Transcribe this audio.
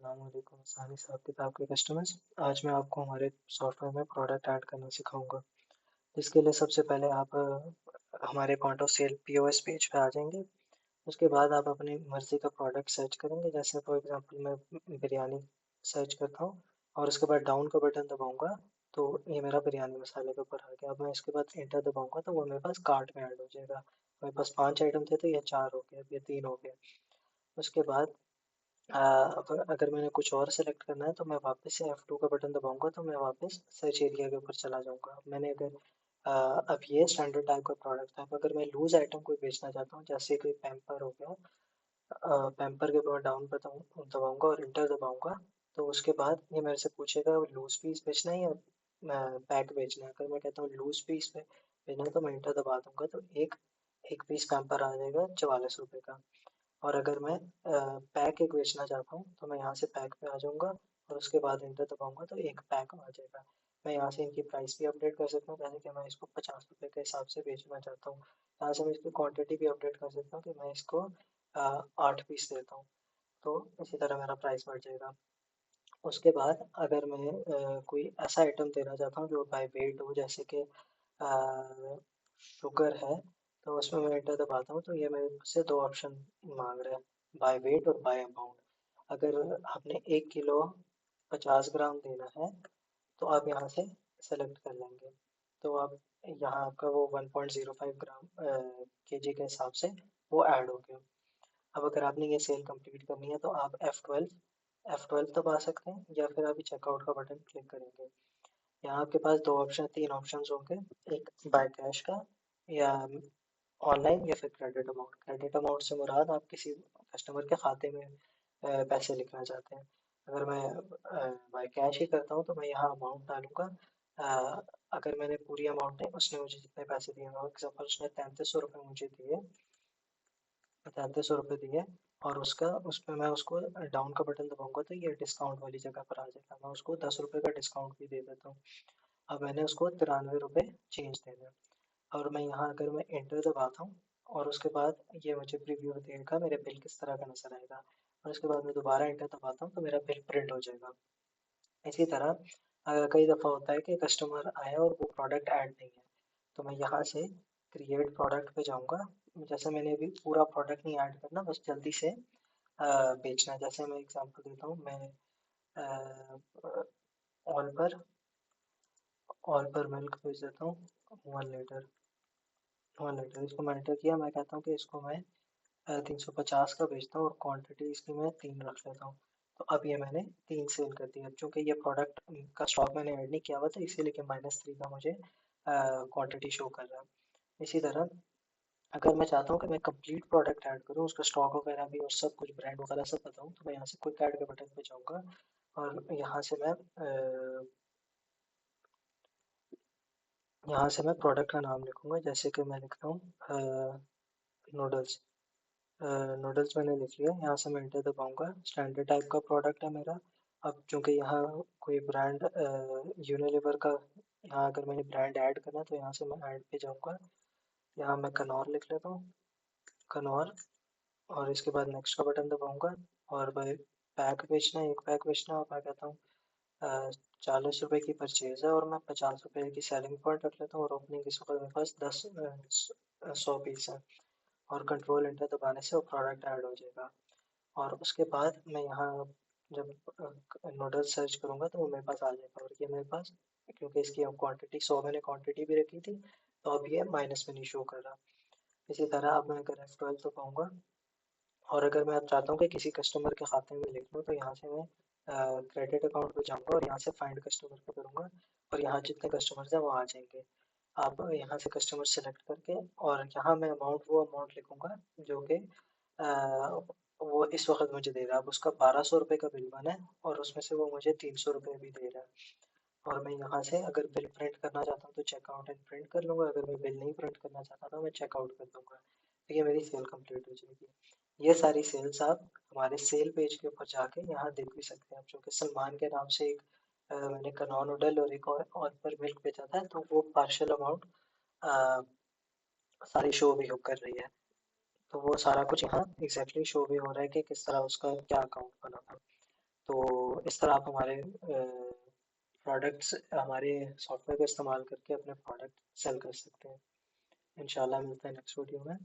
अस्सलामुअलैकुम सानी साहब किताब के कस्टमर्स। आज मैं आपको हमारे सॉफ्टवेयर में प्रोडक्ट ऐड करना सिखाऊंगा। इसके लिए सबसे पहले आप हमारे point of sale POS page पे आ जाएंगे। उसके बाद आप अपनी मर्ज़ी का प्रोडक्ट सर्च करेंगे, जैसे फॉर एग्जांपल मैं बिरयानी सर्च करता हूँ और उसके बाद डाउन का बटन दबाऊंगा तो ये मेरा बिरयानी मसाले के ऊपर आ गया। अब मैं इसके बाद इंटर दबाऊंगा तो वो मेरे पास कार्ट में ऐड हो जाएगा। मेरे पास 5 आइटम थे तो ये 4 हो गए, अब ये 3 हो गए। उसके बाद अगर मैंने कुछ और सेलेक्ट करना है तो मैं वापस से F2 का बटन दबाऊंगा तो मैं वापस सर्च एरिया के ऊपर चला जाऊंगा। मैंने अगर अब ये स्टैंडर्ड टाइप का प्रोडक्ट था। अब अगर मैं लूज आइटम कोई बेचना चाहता हूँ, जैसे कोई पैम्पर हो गया, पैम्पर के ऊपर डाउन बटन दबाऊंगा और इंटर दबाऊंगा तो उसके बाद ये मेरे से पूछेगा लूज पीस बेचना है या पैक बेचना है। अगर मैं कहता हूँ लूज पीस पे बेचना है तो मैं इंटर दबा दूंगा तो एक एक पीस पैम्पर आ जाएगा 44 रुपये का। और अगर मैं पैक एक बेचना चाहता हूँ तो मैं यहाँ से पैक पे आ जाऊँगा और उसके बाद इंटर दबाऊँगा तो एक पैक आ जाएगा। मैं यहाँ से इनकी प्राइस भी अपडेट कर सकता हूँ, जैसे कि मैं इसको 50 रुपये के हिसाब से बेचना चाहता हूँ। यहाँ से मैं इसकी क्वांटिटी भी अपडेट कर सकता हूँ कि मैं इसको 8 पीस देता हूँ, तो इसी तरह मेरा प्राइस बढ़ जाएगा। उसके बाद अगर मैं कोई ऐसा आइटम देना चाहता हूँ जो बाय वेट हो, जैसे कि शुगर है, तो उसमें मैं एंटर दबाता हूँ तो ये मेरे से दो ऑप्शन मांग रहा है, बाय वेट और बाय अमाउंट। अगर आपने 1 किलो 50 ग्राम देना है तो आप यहाँ से सेलेक्ट कर लेंगे तो आप यहाँ आपका वो 1.05 ग्राम केजी के हिसाब से वो ऐड हो गया। अब अगर आपने ये सेल कंप्लीट करनी है तो आप F12 दबा सकते हैं या फिर अभी चेकआउट का बटन क्लिक करेंगे। यहाँ आपके पास 3 ऑप्शन होंगे, एक बाय कैश का या ऑनलाइन या फिर क्रेडिट अमाउंट। क्रेडिट अमाउंट से मुराद आप किसी कस्टमर के खाते में पैसे लिखना चाहते हैं। अगर मैं बाय कैश ही करता हूँ तो मैं यहाँ अमाउंट डालूंगा। अगर मैंने पूरी अमाउंट नहीं, उसने मुझे जितने पैसे दिए, फॉर एग्जाम्पल उसने 3300 रुपये मुझे दिए, 3300 रुपये दिए और उस पर मैं उसको डाउन का बटन दबाऊंगा तो ये डिस्काउंट वाली जगह पर आ जाएगा। मैं उसको 10 रुपये का डिस्काउंट भी दे देता हूँ। अब मैंने उसको 93 रुपये चेंज देना है और मैं यहाँ अगर मैं एंटर दबाता हूँ और उसके बाद ये मुझे प्रीव्यू देगा मेरे बिल किस तरह का नजर आएगा और उसके बाद मैं दोबारा एंटर दबाता हूँ तो मेरा बिल प्रिंट हो जाएगा। इसी तरह कई दफ़ा होता है कि कस्टमर आया और वो प्रोडक्ट ऐड नहीं है तो मैं यहाँ से क्रिएट प्रोडक्ट पे जाऊँगा। जैसे मैंने अभी पूरा प्रोडक्ट नहीं ऐड करना, बस जल्दी से बेचना है। जैसे मैं एग्जांपल देता हूँ, मैं ऑल पर मिल्क बेच देता हूँ 1 लीटर। 1 लीटर इसको मैं एंटर किया। मैं कहता हूँ कि इसको मैं 350 का बेचता हूँ और क्वांटिटी इसकी मैं 3 रख लेता हूँ। तो अब ये मैंने 3 सेल कर दिया। अब चूँकि ये प्रोडक्ट का स्टॉक मैंने ऐड नहीं किया हुआ था इसीलिए कि -3 का मुझे क्वांटिटी शो कर रहा है। इसी तरह अगर मैं चाहता हूँ कि मैं कंप्लीट प्रोडक्ट ऐड करूँ, उसका स्टॉक वगैरह भी और सब कुछ ब्रांड वगैरह सब बताऊँ, तो मैं यहाँ से क्विक ऐड के बटन पे जाऊँगा और यहाँ से मैं प्रोडक्ट का नाम लिखूँगा, जैसे कि मैं लिखता हूँ नूडल्स। नूडल्स मैंने लिख लिया। यहाँ से मैं एंटर दबाऊँगा। स्टैंडर्ड टाइप का प्रोडक्ट है मेरा। अब चूँकि यहाँ कोई ब्रांड यूनिलीवर का, यहाँ अगर मैंने ब्रांड ऐड करना है तो यहाँ से मैं ऐड पे जाऊँगा। यहाँ मैं कनौर लिख लेता हूँ, कनौर, और इसके बाद नेक्स्ट का बटन दबाऊँगा और भाई पैक बेचना है, एक पैक बेचना है और मैं कहता हूँ 40 रुपये की परचेज़ है और मैं 50 रुपये की सेलिंग पॉइंट रख लेता हूँ और ओपनिंग इस वक्त मेरे पास 100 पीस है और कंट्रोल एंटर दबाने से वो प्रोडक्ट ऐड हो जाएगा। और उसके बाद मैं यहाँ जब नूडल्स सर्च करूँगा तो वो मेरे पास आ जाएगा और ये मेरे पास, क्योंकि इसकी क्वांटिटी 100 मैंने क्वांटिटी भी रखी थी तो अब ये माइनस में नहीं शो कर रहा। इसी तरह अब मैं अगर F12 तो पाऊँगा और अगर मैं अब चाहता हूँ कि किसी कस्टमर के खाते में लिख लूँ तो यहाँ से मैं क्रेडिट अकाउंट पे जाऊँगा और यहाँ से फाइंड कस्टमर पे करूँगा और यहाँ जितने कस्टमर्स हैं वो आ जाएंगे। आप यहाँ से कस्टमर सेलेक्ट करके और यहाँ मैं वो अमाउंट लिखूँगा जो कि वो इस वक्त मुझे दे रहा है। अब उसका 1200 रुपये का बिल बना है और उसमें से वो मुझे 300 रुपये भी दे रहा है। और मैं यहाँ से अगर बिल प्रिंट करना चाहता हूँ तो चेकआउट एंड प्रिंट कर लूँगा, अगर मैं बिल नहीं प्रिंट करना चाहता तो मैं चेकआउट कर दूँगा। तो ये मेरी सेल कंप्लीट हो जाएगी। ये सारी सेल्स आप हमारे सेल पेज के ऊपर जाके यहाँ देख भी सकते हैं। आप जो कि सलमान के नाम से एक मैंने कनौर नूडल और एक और पर मिल्क बेचा था तो वो पार्शियल अमाउंट सारी शो भी हो कर रही है। तो वो सारा कुछ यहाँ एग्जैक्टली शो भी हो रहा है कि किस तरह उसका क्या अकाउंट बना था। तो इस तरह आप हमारे प्रोडक्ट्स हमारे सॉफ्टवेयर का इस्तेमाल करके अपने प्रोडक्ट सेल कर सकते हैं। इंशाल्लाह मिलते हैं नेक्स्ट वीडियो में।